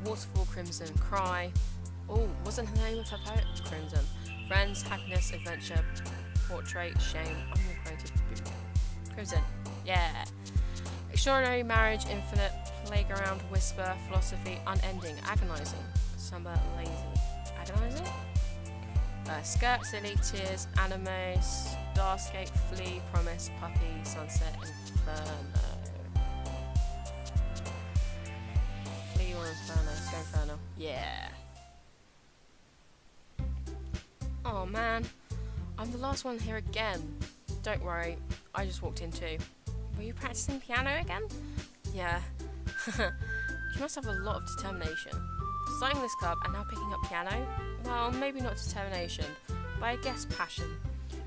Waterfall, Crimson, Cry. Oh, wasn't the name of her poet? Crimson. Friends, Happiness, Adventure, Portrait, Shame, Unrequited, Crimson. Yeah. Extraordinary, Marriage, Infinite, Playground, Whisper, Philosophy, Unending, Agonizing, Summer, Lazy. Agonizing? Skirt, Silly, Tears, Anime, Starscape, Flea, Promise, Puppy, Sunset, Inferno. Flea or Inferno? Let's go Inferno. Yeah. Oh man, I'm the last one here again. Don't worry, I just walked in too. Were you practicing piano again? Yeah. You must have a lot of determination. Starting this club and now picking up piano? Well, maybe not determination, but I guess passion.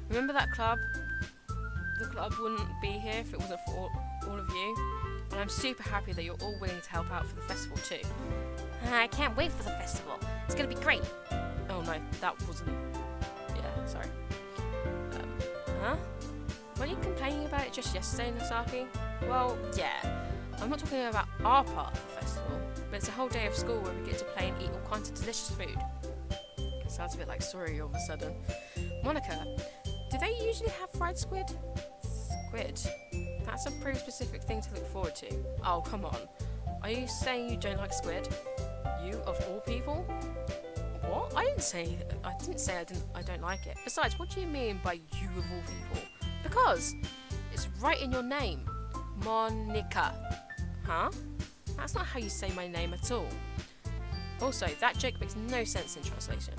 Remember that club? The club wouldn't be here if it wasn't for all of you. And I'm super happy that you're all willing to help out for the festival too. I can't wait for the festival. It's gonna be great. Oh no, that wasn't... Yeah, sorry. Huh? Weren't you complaining about it just yesterday, Nasaki? Well, yeah. I'm not talking about our part of the festival, but it's a whole day of school where we get to play and eat all kinds of delicious food. Sounds a bit like Sorry all of a sudden. Monica, do they usually have fried squid? Squid? That's a pretty specific thing to look forward to. Oh, come on. Are you saying you don't like squid? You, of all people? What? I didn't say I don't like it. Besides, what do you mean by you of all people? Because it's right in your name. Monica. Huh? That's not how you say my name at all. Also, that joke makes no sense in translation.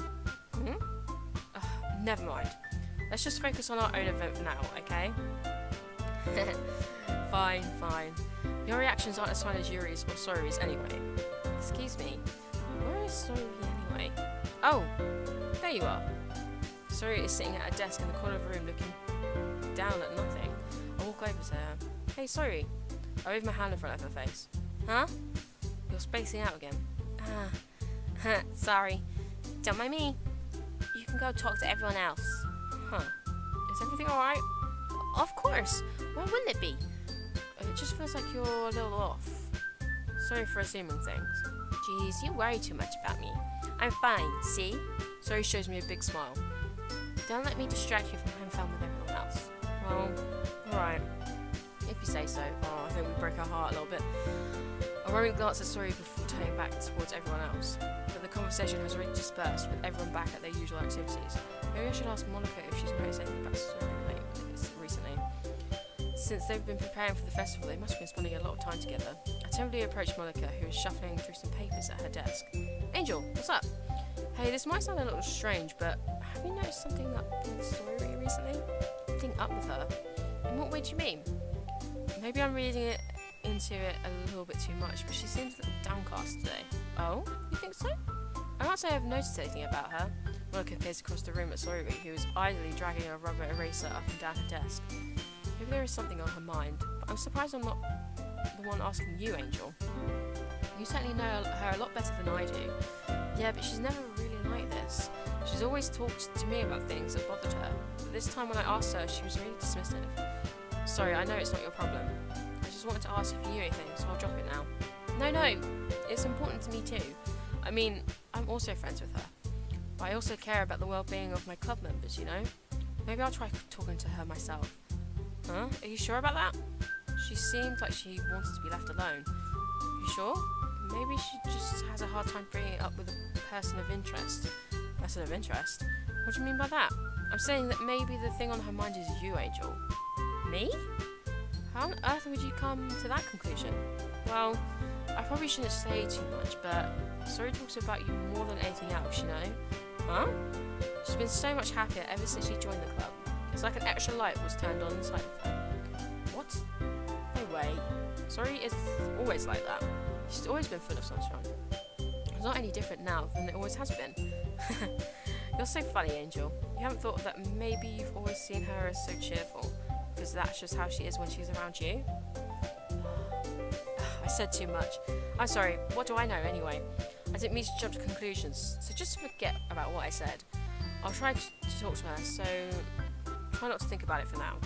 Never mind. Let's just focus on our own event for now, okay? Fine. Your reactions aren't as fine as Yuri's or Sori's anyway. Excuse me. Where is Sori anyway? Oh, there you are. Sori is sitting at a desk in the corner of the room looking down at nothing. I walk over to her. Hey, Sori. I wave my hand in front of her face. Huh? You're spacing out again. Sorry. Don't mind me. You can go talk to everyone else. Huh. Is everything alright? Of course. Why wouldn't it be? It just feels like you're a little off. Sorry for assuming things. Jeez, you worry too much about me. I'm fine, see? Sori shows me a big smile. Don't let me distract you from having fun with everyone else. Well, alright. If you say so. Oh, I think we broke her heart a little bit. I worried glance at Sori before turning back towards everyone else. But the conversation has already dispersed, with everyone back at their usual activities. Maybe I should ask Monica if she's noticed anything about Sori recently. Since they've been preparing for the festival, they must have been spending a lot of time together. I timidly approached Monica, who was shuffling through some papers at her desk. Angel, what's up? Hey, this might sound a little strange, but have you noticed something up with Sori recently? Something up with her? In what way do you mean? Maybe I'm reading into it a little bit too much, but she seems a little downcast today. Oh? You think so? I can't say I've noticed anything about her. Monica peers across the room at Sori, who is idly dragging a rubber eraser up and down her desk. Maybe there is something on her mind, but I'm surprised I'm not the one asking you, Angel. You certainly know her a lot better than I do. Yeah, but she's never really like this. She's always talked to me about things that bothered her, but this time when I asked her, she was really dismissive. Sorry, I know it's not your problem. I just wanted to ask if you knew anything, so I'll drop it now. No, it's important to me too. I mean, I'm also friends with her. But I also care about the well-being of my club members, you know? Maybe I'll try talking to her myself. Huh? Are you sure about that? She seemed like she wanted to be left alone. You sure? Maybe she just has a hard time bringing it up with a person of interest. Person of interest? What do you mean by that? I'm saying that maybe the thing on her mind is you, Angel. Me? How on earth would you come to that conclusion? Well, I probably shouldn't say too much, but Sori talks about you more than anything else, you know? Huh? She's been so much happier ever since she joined the club. It's like an extra light was turned on inside of her. What? No way. Sori is always like that. She's always been full of sunshine. It's not any different now than it always has been. You're so funny, Angel. You haven't thought that maybe you've always seen her as so cheerful, because that's just how she is when she's around you? I said too much. I'm sorry, what do I know anyway? I didn't mean to jump to conclusions, so just forget about what I said. I'll try to talk to her, so try not to think about it for now.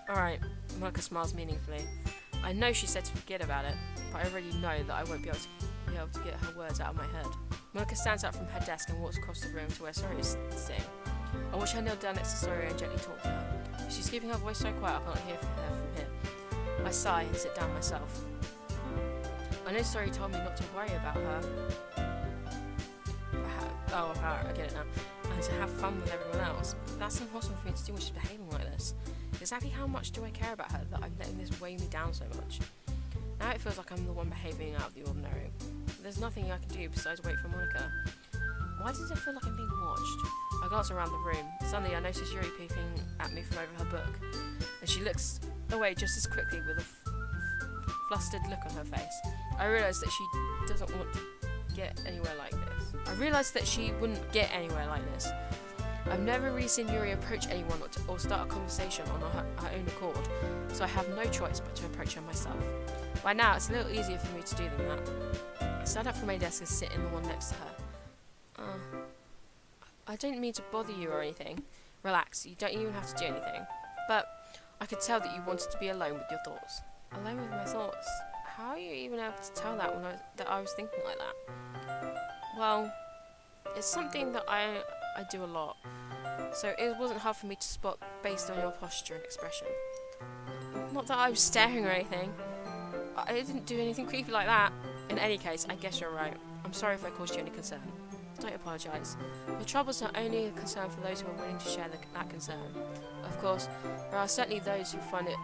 Alright, Monica smiles meaningfully. I know she said to forget about it, but I already know that I won't be able to be able to get her words out of my head. Monica stands up from her desk and walks across the room to where Sori is sitting. I watch her kneel down next to Sori and gently talk to her. She's keeping her voice so quiet I can't hear her from here. I sigh and sit down myself. I know Sori told me not to worry about her. I get it now. And to have fun with everyone else. That's impossible for me to do when she's behaving like this. Exactly how much do I care about her that I'm letting this weigh me down so much? Now it feels like I'm the one behaving out of the ordinary. There's nothing I can do besides wait for Monica. Why does it feel like I'm being watched? I glance around the room. Suddenly I notice Yuri peeping at me from over her book. And she looks away just as quickly with a flustered look on her face. I realise that she doesn't want to get anywhere like this. I realised that she wouldn't get anywhere like this. I've never really seen Yuri approach anyone or start a conversation on her own accord, so I have no choice but to approach her myself. By now, it's a little easier for me to do than that. I stand up from my desk and sit in the one next to her. I don't mean to bother you or anything. Relax, you don't even have to do anything. But I could tell that you wanted to be alone with your thoughts. Alone with my thoughts? How are you even able to tell that that I was thinking like that? Well, it's something that I do a lot, so it wasn't hard for me to spot based on your posture and expression. Not that I was staring or anything. I didn't do anything creepy like that. In any case, I guess you're right. I'm sorry if I caused you any concern. Don't apologise. Your troubles are only a concern for those who are willing to share that concern. Of course, there are certainly those who find it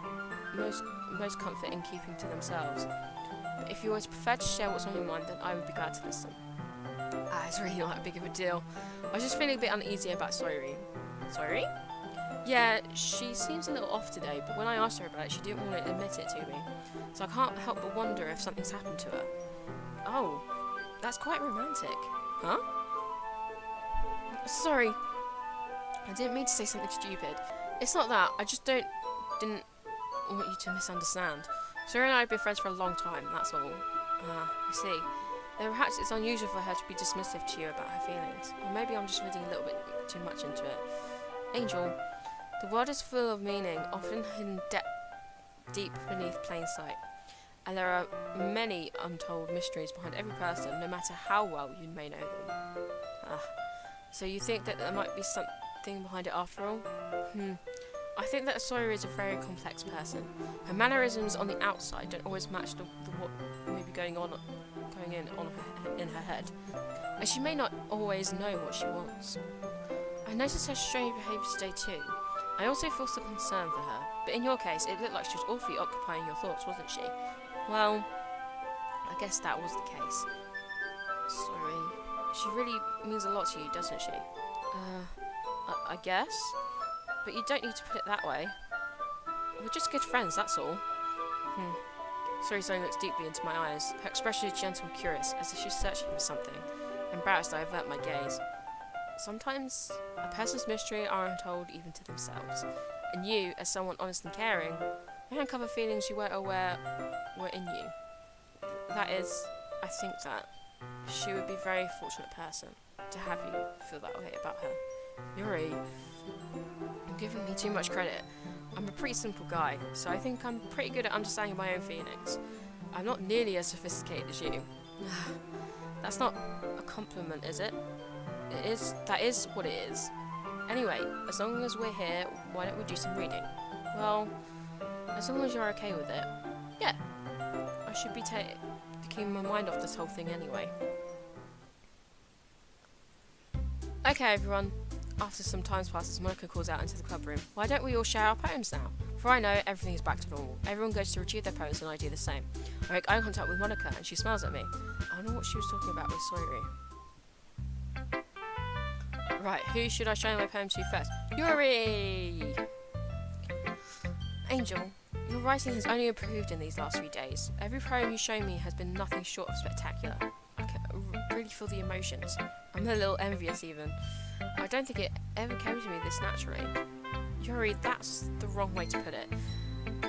most comfort in keeping to themselves. But if you were to prefer to share what's on your mind, then I would be glad to listen. It's really not that big of a deal. I was just feeling a bit uneasy about Sori. Sori? Yeah, she seems a little off today, but when I asked her about it, she didn't want to admit it to me. So I can't help but wonder if something's happened to her. Oh, that's quite romantic. Huh? Sorry. I didn't mean to say something stupid. It's not that. I just didn't want you to misunderstand. Sori and I have been friends for a long time, that's all. I see. Then perhaps it's unusual for her to be dismissive to you about her feelings. Or maybe I'm just reading a little bit too much into it. Angel, the world is full of meaning, often hidden deep beneath plain sight. And there are many untold mysteries behind every person, no matter how well you may know them. So you think that there might be something behind it after all? I think that Sawyer is a very complex person. Her mannerisms on the outside don't always match the what may be going in her head, and she may not always know what she wants. I noticed her strange behaviour today too. I also feel some concern for her, but in your case, it looked like she was awfully occupying your thoughts, wasn't she? Well, I guess that was the case. Sorry. She really means a lot to you, doesn't she? I guess. But you don't need to put it that way. We're just good friends, that's all. Sorry, Zoe looks deeply into my eyes. Her expression is gentle and curious, as if she's searching for something. Embarrassed, I avert my gaze. Sometimes a person's mystery are untold even to themselves. And you, as someone honest and caring, may uncover feelings you weren't aware were in you. That is, I think that she would be a very fortunate person to have you feel that way about her. Yuri, you're giving me too much credit. I'm a pretty simple guy, so I think I'm pretty good at understanding my own feelings. I'm not nearly as sophisticated as you. That's not a compliment, is it? That is what it is. Anyway, as long as we're here, why don't we do some reading? Well, as long as you're okay with it. Yeah. I should be taking my mind off this whole thing anyway. Okay, everyone. After some time passes, Monica calls out into the club room. Why don't we all share our poems now? For I know, everything is back to normal. Everyone goes to retrieve their poems and I do the same. I make eye contact with Monica and she smiles at me. I wonder what she was talking about with Sawyer. Right, who should I show my poem to first? Yuri! Angel, your writing has only improved in these last few days. Every poem you show me has been nothing short of spectacular. I can really feel the emotions. I'm a little envious even. I don't think it ever came to me this naturally. Yuri, that's the wrong way to put it.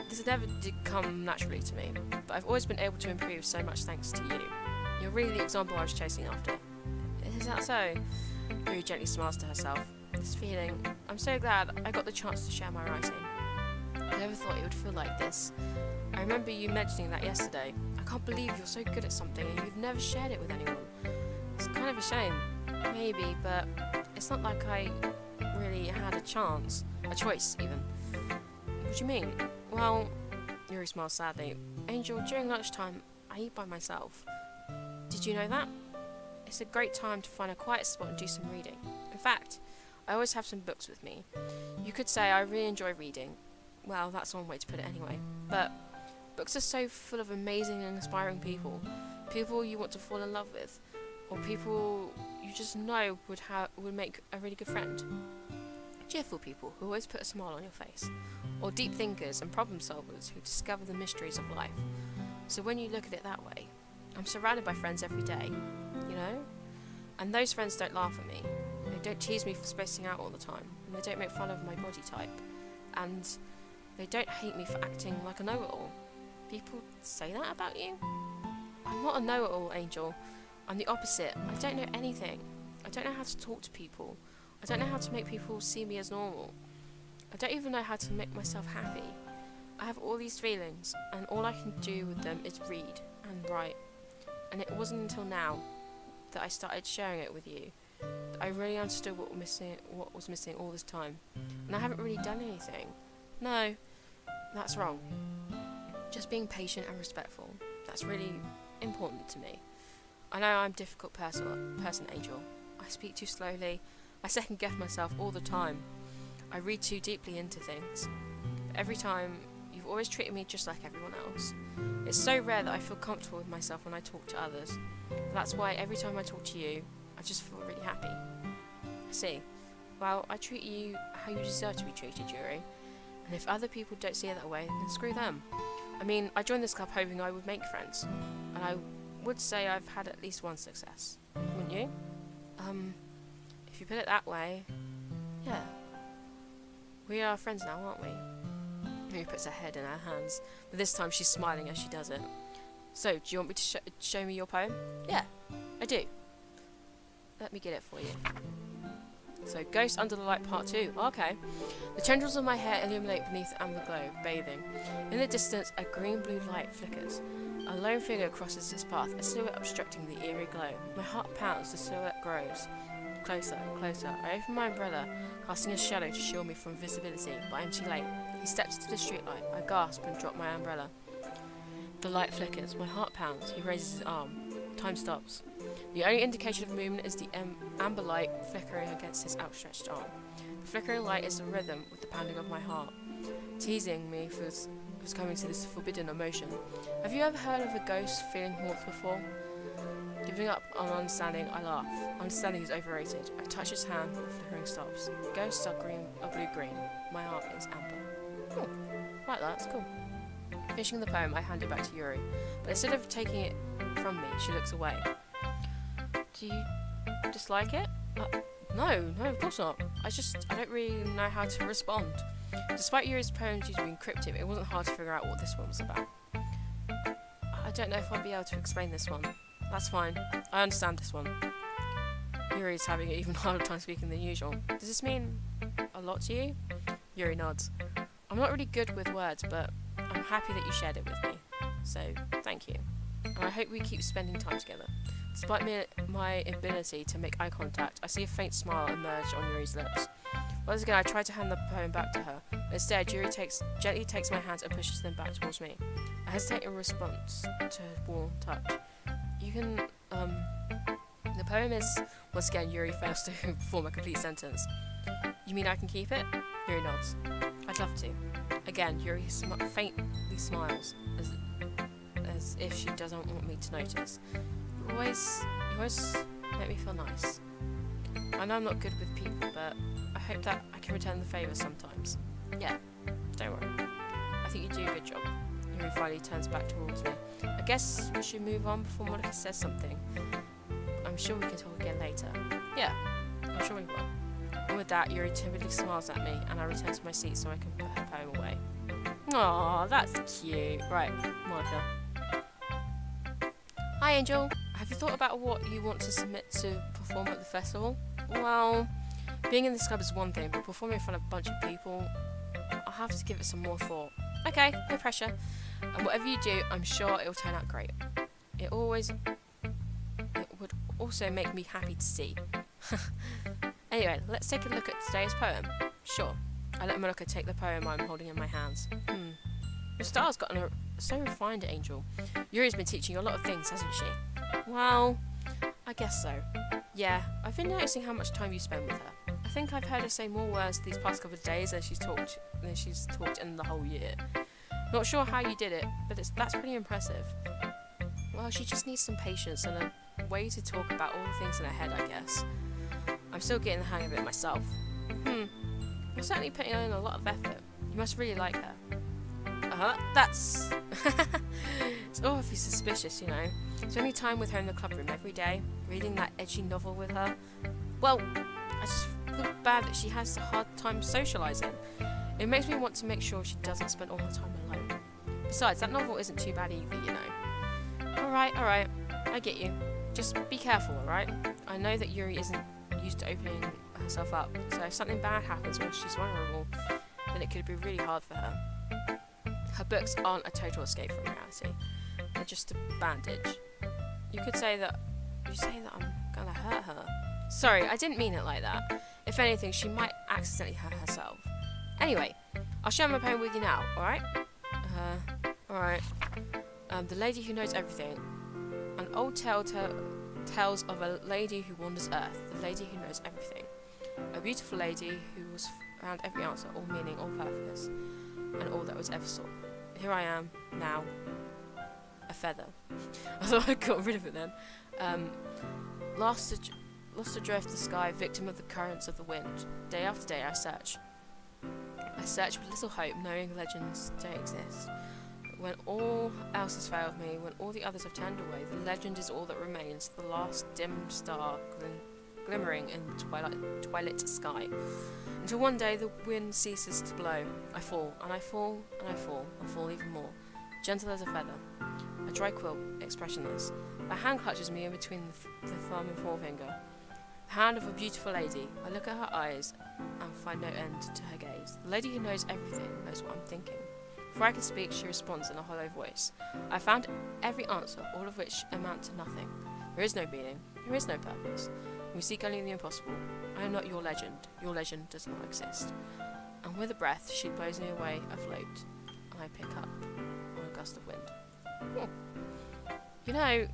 This never did come naturally to me, but I've always been able to improve so much thanks to you. You're really the example I was chasing after. Is that so? Yuri gently smiles to herself. This feeling, I'm so glad I got the chance to share my writing. I never thought it would feel like this. I remember you mentioning that yesterday. I can't believe you're so good at something and you've never shared it with anyone. It's kind of a shame. Maybe, but it's not like I really had a choice even. What do you mean? Well, Yuri smiled sadly. Angel, during lunchtime, I eat by myself. Did you know that? It's a great time to find a quiet spot and do some reading. In fact, I always have some books with me. You could say I really enjoy reading. Well, that's one way to put it anyway. But books are so full of amazing and inspiring people. People you want to fall in love with. Or people you just know would make a really good friend. Cheerful people who always put a smile on your face. Or deep thinkers and problem solvers who discover the mysteries of life. So when you look at it that way, I'm surrounded by friends every day, you know? And those friends don't laugh at me. They don't tease me for spacing out all the time. And they don't make fun of my body type. And they don't hate me for acting like a know-it-all. People say that about you? I'm not a know-it-all, Angel. I'm the opposite. I don't know anything. I don't know how to talk to people. I don't know how to make people see me as normal. I don't even know how to make myself happy. I have all these feelings, and all I can do with them is read and write. And it wasn't until now that I started sharing it with you that I really understood what was missing all this time. And I haven't really done anything. No, that's wrong. Just being patient and respectful. That's really important to me. I know I'm a difficult person, Angel. I speak too slowly. I second guess myself all the time. I read too deeply into things. But every time, you've always treated me just like everyone else. It's so rare that I feel comfortable with myself when I talk to others. But that's why every time I talk to you, I just feel really happy. I see. Well, I treat you how you deserve to be treated, Yuri. And if other people don't see it that way, then screw them. I mean, I joined this club hoping I would make friends. And I would say I've had at least one success. Wouldn't you? If you put it that way, yeah. We are friends now, aren't we? Yuri puts her head in her hands, but this time she's smiling as she does it. So, do you want me to show me your poem? Yeah, I do. Let me get it for you. So, Ghost Under the Light Part 2. Okay. The tendrils of my hair illuminate beneath the amber glow, bathing. In the distance, a green-blue light flickers. A lone figure crosses its path, a silhouette obstructing the eerie glow. My heart pounds, the silhouette grows. Closer, closer. I open my umbrella, casting a shadow to shield me from visibility, but I'm too late. He steps into the streetlight. I gasp and drop my umbrella. The light flickers. My heart pounds. He raises his arm. Time stops. The only indication of movement is the amber light flickering against his outstretched arm. The flickering light is a rhythm with the pounding of my heart, teasing me for coming to this forbidden emotion. Have you ever heard of a ghost feeling warmth before? Giving up on understanding, I laugh. Understanding is overrated. I touch his hand, the flickering stops. Ghosts are blue-green. My heart is amber. Like that, it's cool. Finishing the poem, I hand it back to Yuri, but instead of taking it from me, she looks away. Do you dislike it? No, of course not. I don't really know how to respond. Despite Yuri's poems being cryptic, it wasn't hard to figure out what this one was about. I don't know if I'll be able to explain this one. That's fine. I understand this one. Yuri's having an even harder time speaking than usual. Does this mean a lot to you? Yuri nods. I'm not really good with words, but I'm happy that you shared it with me. So, thank you. And I hope we keep spending time together. Despite my inability to make eye contact, I see a faint smile emerge on Yuri's lips. Once again, I try to hand the poem back to her. Instead, Yuri gently takes my hands and pushes them back towards me. I hesitate in response to her warm touch. You can, the poem is, once again, Yuri fails to form a complete sentence. You mean I can keep it? Yuri nods. I'd love to. Again, Yuri faintly smiles, as if she doesn't want me to notice. You always make me feel nice. I know I'm not good with people, but I hope that I can return the favour sometimes. Yeah, don't worry. I think you do a good job. Yuri finally turns back towards me. I guess we should move on before Monica says something. I'm sure we can talk again later. Yeah, I'm sure we will. And with that, Yuri timidly smiles at me, and I return to my seat so I can put her poem away. Aww, that's cute. Right, Monica. Hi, Angel. Have you thought about what you want to submit to perform at the festival? Well, being in this club is one thing, but performing in front of a bunch of people, I have to give it some more thought. Okay, no pressure. And whatever you do, I'm sure it'll turn out great. It would also make me happy to see. Anyway, let's take a look at today's poem. Sure. I let Monica take the poem I'm holding in my hands. Your style's gotten so refined, Angel. Yuri's been teaching you a lot of things, hasn't she? Well, I guess so. Yeah, I've been noticing how much time you spend with her. I think I've heard her say more words these past couple of days than she's talked in the whole year. Not sure how you did it, but that's pretty impressive. Well, she just needs some patience and a way to talk about all the things in her head, I guess. I'm still getting the hang of it myself. You're certainly putting in a lot of effort. You must really like her. That's... It's awfully suspicious, you know. Spending time with her in the club room every day, reading that edgy novel with her. Well, I just feel bad that she has a hard time socialising. It makes me want to make sure she doesn't spend all her time alone. Besides, that novel isn't too bad either, you know. Alright, I get you. Just be careful, alright? I know that Yuri isn't used to opening herself up, so if something bad happens when she's vulnerable, then it could be really hard for her. Her books aren't a total escape from reality. They're just a bandage. You say that I'm gonna hurt her. Sorry, I didn't mean it like that. If anything, she might accidentally hurt herself. Anyway, I'll share my poem with you now, alright? Alright. The Lady Who Knows Everything. An old tale tells of a lady who wanders Earth, the lady who knows everything. A beautiful lady who was found every answer, all meaning, all purpose, and all that was ever sought. Here I am, now, a feather. I thought I got rid of it then. Lost adrift the sky, victim of the currents of the wind. Day after day I search. I search with little hope, knowing legends don't exist. When all else has failed me, when all the others have turned away, the legend is all that remains, the last dim star glimmering in the twilight sky. Until one day the wind ceases to blow. I fall, and I fall, and I fall, and fall even more, gentle as a feather. A dry quilt, expressionless. A hand clutches me in between the thumb and forefinger. The hand of a beautiful lady. I look at her eyes and find no end to her gaze. The lady who knows everything knows what I'm thinking. Before I can speak, she responds in a hollow voice. I found every answer, all of which amount to nothing. There is no meaning. There is no purpose. We seek only the impossible. I am not your legend. Your legend does not exist. And with a breath, she blows me away afloat, and I pick up on a gust of wind. You know,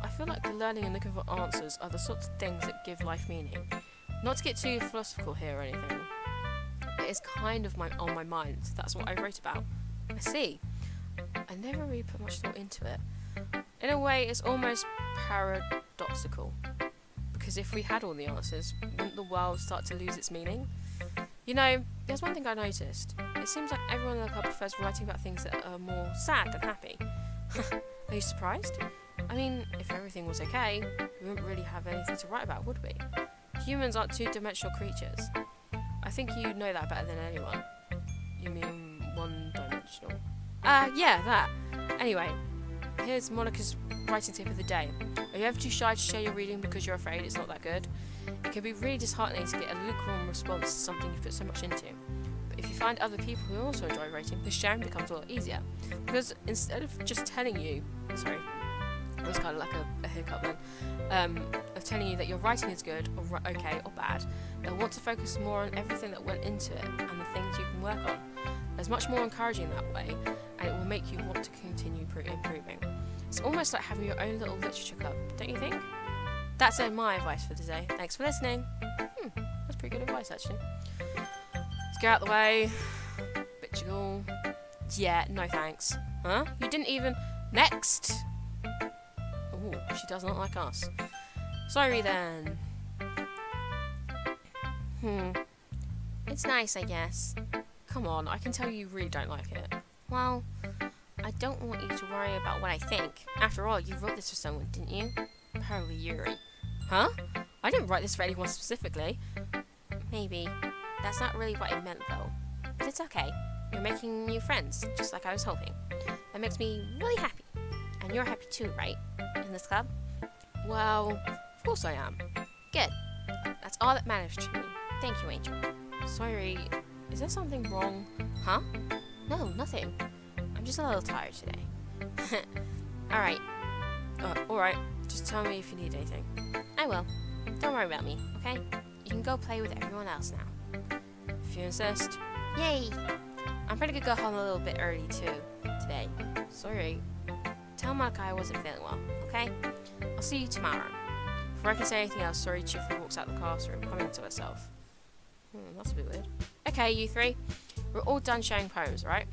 I feel like the learning and looking for answers are the sorts of things that give life meaning. Not to get too philosophical here or anything. It is kind of on my mind. That's what I wrote about. I see. I never really put much thought into it. In a way, it's almost paradoxical. Because if we had all the answers, wouldn't the world start to lose its meaning? You know, there's one thing I noticed. It seems like everyone in the club prefers writing about things that are more sad than happy. Are you surprised? I mean, if everything was okay, we wouldn't really have anything to write about, would we? Humans aren't two-dimensional creatures. I think you know that better than anyone. You mean one-dimensional? Yeah, that. Anyway, here's Monica's writing tip of the day. Are you ever too shy to share your reading because you're afraid it's not that good? It can be really disheartening to get a lukewarm response to something you've put so much into. But if you find other people who also enjoy writing, the sharing becomes a lot easier. Because instead of just telling you... Sorry, that was kind of like a hiccup then. Of telling you that your writing is good, or okay, or bad, they'll want to focus more on everything that went into it and the things you can work on. There's much more encouraging that way, and it will make you want to continue improving. It's almost like having your own little literature club, don't you think? That's my advice for today. Thanks for listening. That's pretty good advice, actually. Let's get out of the way. Bitchigal. Yeah, no thanks. Huh? You didn't even... Next! Ooh, she does not like us. Sorry then. It's nice, I guess. Come on, I can tell you really don't like it. Well, I don't want you to worry about what I think. After all, you wrote this for someone, didn't you? Probably Yuri. Huh? I didn't write this for anyone specifically. Maybe. That's not really what I meant, though. But it's okay. You're making new friends, just like I was hoping. That makes me really happy. And you're happy too, right? In this club? Well, of course I am. Good. That's all that matters to me. Thank you, Angel. Sorry, Is there something wrong? Huh? No, nothing. I'm just a little tired today. Alright. Alright. Just tell me if you need anything. I will. Don't worry about me, okay? You can go play with everyone else now. If you insist. Yay! I'm pretty good, got home a little bit early too today. Sorry. Tell Malachi I wasn't feeling well, okay? I'll see you tomorrow. Before I can say anything else, Sori cheerfully walks out the classroom, humming to herself. That's a bit weird. Okay, you three. We're all done sharing poems, right?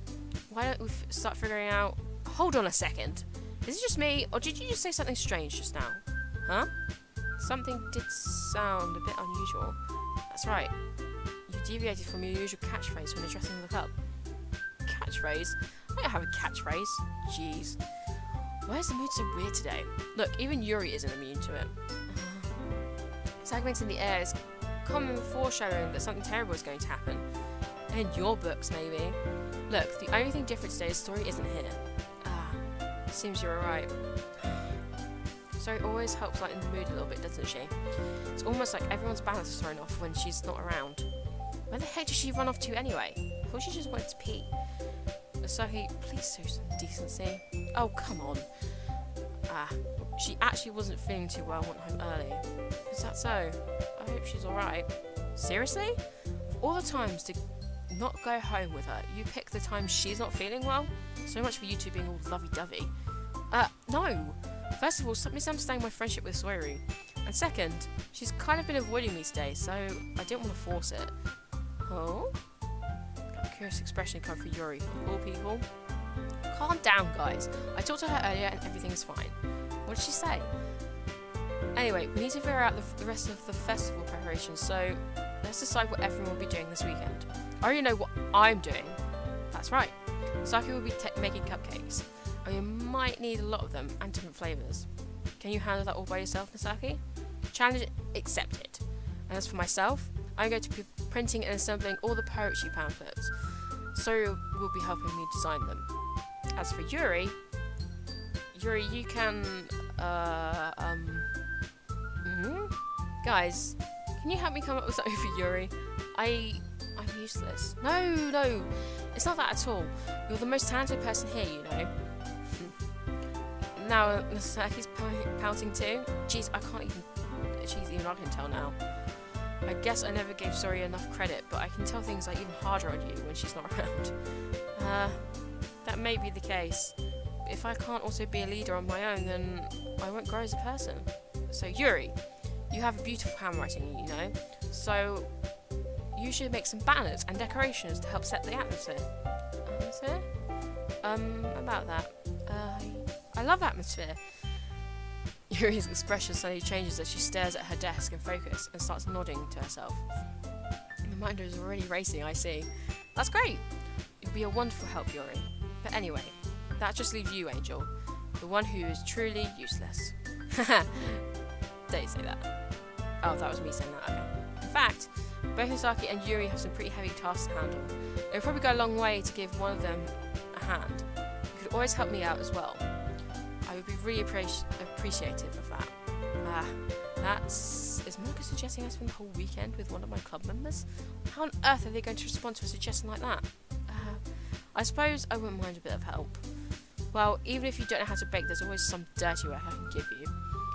Why don't we start figuring out... Hold on a second. Is it just me, or did you just say something strange just now? Huh? Something did sound a bit unusual. That's right. You deviated from your usual catchphrase when addressing the club. Catchphrase? I don't have a catchphrase. Jeez. Why is the mood so weird today? Look, even Yuri isn't immune to it. Segments in the air is common foreshadowing that something terrible is going to happen. In your books, maybe. Look, the only thing different today is the story isn't here. Seems you're right. Story always helps lighten the mood a little bit, doesn't she? It's almost like everyone's balance is thrown off when she's not around. Where the heck did she run off to anyway? I thought she just wanted to pee. Saki, please show some decency. Oh, come on. She actually wasn't feeling too well, went home early. Is that so? I hope she's alright. Seriously? Of all the times to not go home with her, you pick the time she's not feeling well? So much for you two being all lovey-dovey. No! First of all, stop misunderstanding my friendship with Soiru. And second, she's kind of been avoiding me today, so I didn't want to force it. Oh? Got a curious expression come for Yuri, of all people. Calm down, guys. I talked to her earlier and everything's fine. What did she say? Anyway, we need to figure out the rest of the festival preparations, so let's decide what everyone will be doing this weekend. I already know what I'm doing. That's right. Saki will be making cupcakes. Oh, you might need a lot of them and different flavours. Can you handle that all by yourself, Misaki? Challenge accepted. And as for myself, I'm going to be printing and assembling all the poetry pamphlets. Sori will be helping me design them. As for Yuri, you can, Guys, can you help me come up with something for Yuri? I'm useless. No, it's not that at all. You're the most talented person here, you know. Now, Misaki's pouting too. Jeez, I can tell now. I guess I never gave Sori enough credit, but I can tell things are even harder on you when she's not around. That may be the case. But if I can't also be a leader on my own, then I won't grow as a person. So, Yuri, you have a beautiful handwriting, you know. So, you should make some banners and decorations to help set the atmosphere. Atmosphere? About that. I love atmosphere. Yuri's expression suddenly changes as she stares at her desk and focus and starts nodding to herself. My mind is already racing, I see. That's great! You'll be a wonderful help, Yuri. But anyway, that just leaves you, Angel. The one who is truly useless. Haha. Don't you say that. Oh, that was me saying that, okay. In fact, both Misaki and Yuri have some pretty heavy tasks to handle. It would probably go a long way to give one of them a hand. You could always help me out as well. I would be really appreciative of that. Is Monica suggesting I spend the whole weekend with one of my club members? How on earth are they going to respond to a suggestion like that? I suppose I wouldn't mind a bit of help. Well, even if you don't know how to bake, there's always some dirty work I can give you.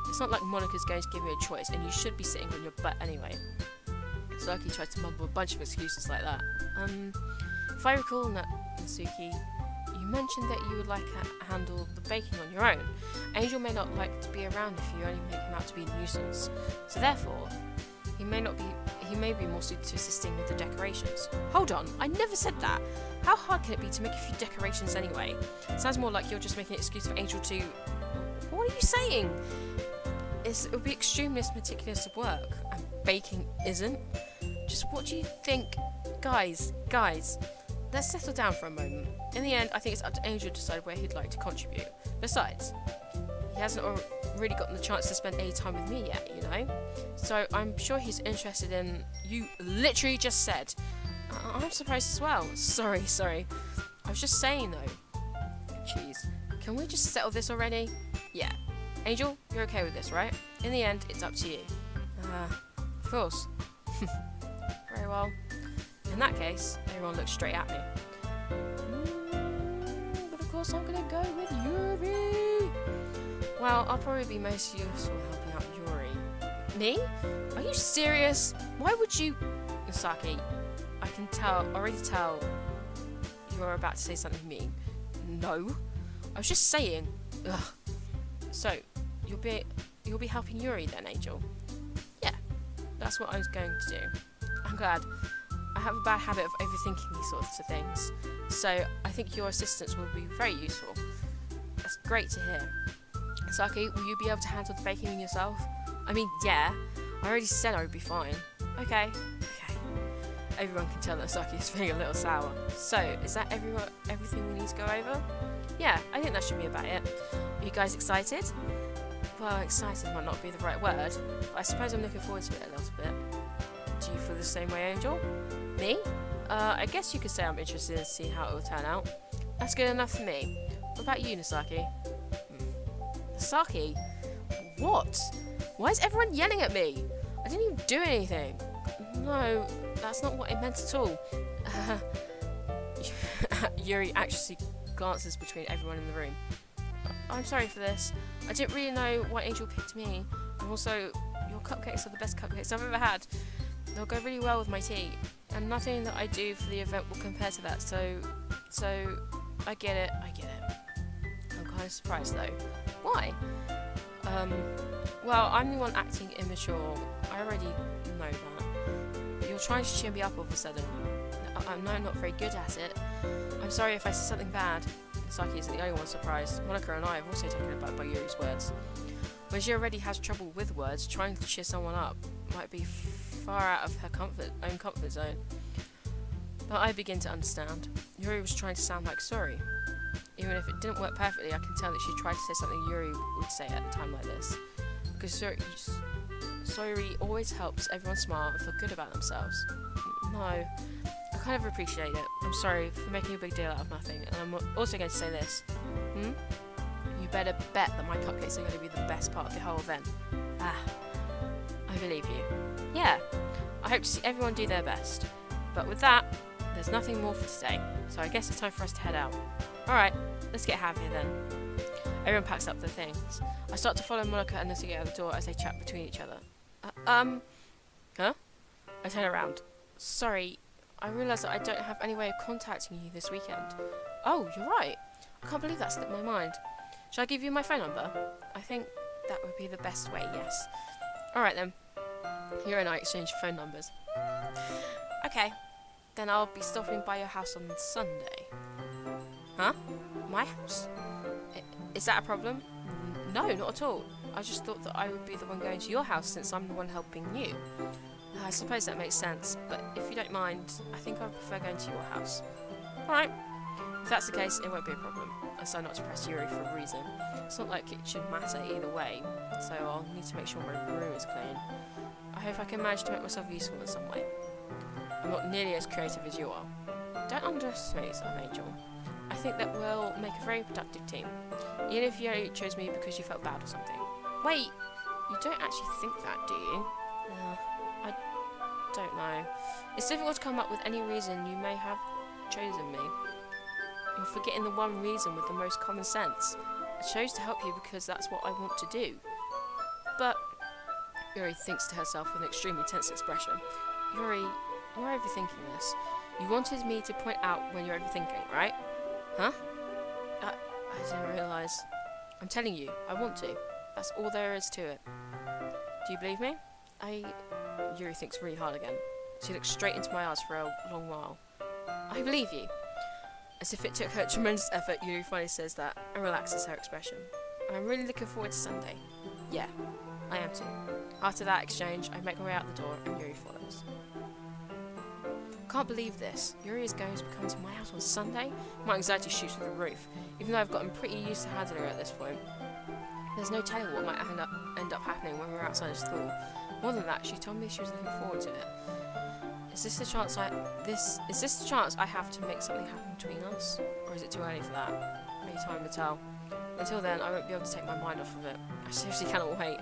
It's not like Monica's going to give you a choice, and you should be sitting on your butt anyway. Saki tried to mumble a bunch of excuses like that. If I recall, Natsuki, you mentioned that you would like to handle the baking on your own. Angel may not like to be around if you only make him out to be a nuisance. So therefore, he may be more suited to assisting with the decorations. Hold on, I never said that. How hard can it be to make a few decorations anyway? Sounds more like you're just making an excuse for Angel to... What are you saying? It would be extremely meticulous of work, and baking isn't. Just what do you think? Guys, let's settle down for a moment. In the end, I think it's up to Angel to decide where he'd like to contribute. Besides, he hasn't really gotten the chance to spend any time with me yet, you know? So I'm sure he's interested in... You literally just said. I'm surprised as well. Sorry. I was just saying though. Jeez. Can we just settle this already? Yeah. Angel, you're okay with this, right? In the end, it's up to you. Of course. Very well. In that case, I everyone looks straight at me. But of course I'm gonna go with Yuri. Well, I'll probably be most useful helping out Yuri. Me? Are you serious? Why would you... Misaki, I can already tell you're about to say something mean. No. I was just saying. Ugh. So, you'll be helping Yuri then, Angel? Yeah, that's what I was going to do. I'm glad. I have a bad habit of overthinking these sorts of things, so I think your assistance will be very useful. That's great to hear. Saki, will you be able to handle the baking yourself? I mean, yeah. I already said I would be fine. Okay. Everyone can tell that Saki is feeling a little sour. So, is that everything we need to go over? Yeah, I think that should be about it. Are you guys excited? Well, excited might not be the right word, but I suppose I'm looking forward to it a little bit. Do you feel the same way, Angel? Me? I guess you could say I'm interested to see how it will turn out. That's good enough for me. What about you, Nasaki? Nasaki? What? Why is everyone yelling at me? I didn't even do anything. No, that's not what I meant at all. Yuri actually glances between everyone in the room. I'm sorry for this. I didn't really know why Angel picked me. And also, your cupcakes are the best cupcakes I've ever had. They'll go really well with my tea. And nothing that I do for the event will compare to that, so I get it. I'm kind of surprised though. Why? Well, I'm the one acting immature. I already know that. You're trying to cheer me up all of a sudden. I'm not very good at it. I'm sorry if I said something bad. Saki isn't the only one surprised. Monica and I have also taken aback by Yuri's words. When she already has trouble with words, trying to cheer someone up might be far out of her own comfort zone. But I begin to understand. Yuri was trying to sound like sorry. Even if it didn't work perfectly, I can tell that she tried to say something Yuri would say at a time like this. Because sorry always helps everyone smile and feel good about themselves. No, I kind of appreciate it. I'm sorry for making a big deal out of nothing, and I'm also going to say this. You better bet that my cupcakes are going to be the best part of the whole event. I believe you. Yeah, I hope to see everyone do their best. But with that, there's nothing more for today, so I guess it's time for us to head out. Alright, let's get out of here then. Everyone packs up their things. I start to follow Monica and Nitsuki out the door as they chat between each other. Huh? I turn around. Sorry, I realise that I don't have any way of contacting you this weekend. Oh, you're right. I can't believe that slipped my mind. Shall I give you my phone number? I think that would be the best way, yes. Alright then. Here and I exchange phone numbers. Okay, then I'll be stopping by your house on Sunday. Huh? My house? Is that a problem? No, not at all. I just thought that I would be the one going to your house since I'm the one helping you. I suppose that makes sense, but if you don't mind, I think I prefer going to your house. Alright. If that's the case, it won't be a problem. I decide not to press Yuri for a reason. It's not like it should matter either way, so I'll need to make sure my room is clean. I hope I can manage to make myself useful in some way. I'm not nearly as creative as you are. Don't underestimate yourself, Angel. I think that we'll make a very productive team. Even if you chose me because you felt bad or something. Wait, you don't actually think that, do you? I don't know. It's difficult to come up with any reason you may have chosen me. You're forgetting the one reason with the most common sense. I chose to help you because that's what I want to do. But Yuri thinks to herself with an extremely tense expression. Yuri, you're overthinking this. You wanted me to point out when you're overthinking, right? Huh? I didn't realise. I'm telling you, I want to. That's all there is to it. Do you believe me? Yuri thinks really hard again. She looks straight into my eyes for a long while. I believe you. As if it took her tremendous effort, Yuri finally says that and relaxes her expression. I'm really looking forward to Sunday. Yeah, I am too. After that exchange, I make my way out the door and Yuri follows. Can't believe this. Yuri is going to come to my house on Sunday? My anxiety shoots through the roof, even though I've gotten pretty used to handling her at this point. There's no telling what might end up happening when we're outside of school. More than that, she told me she was looking forward to it. Is this the chance I have to make something happen between us? Or is it too early for that? Only time will tell. Until then, I won't be able to take my mind off of it. I seriously cannot wait.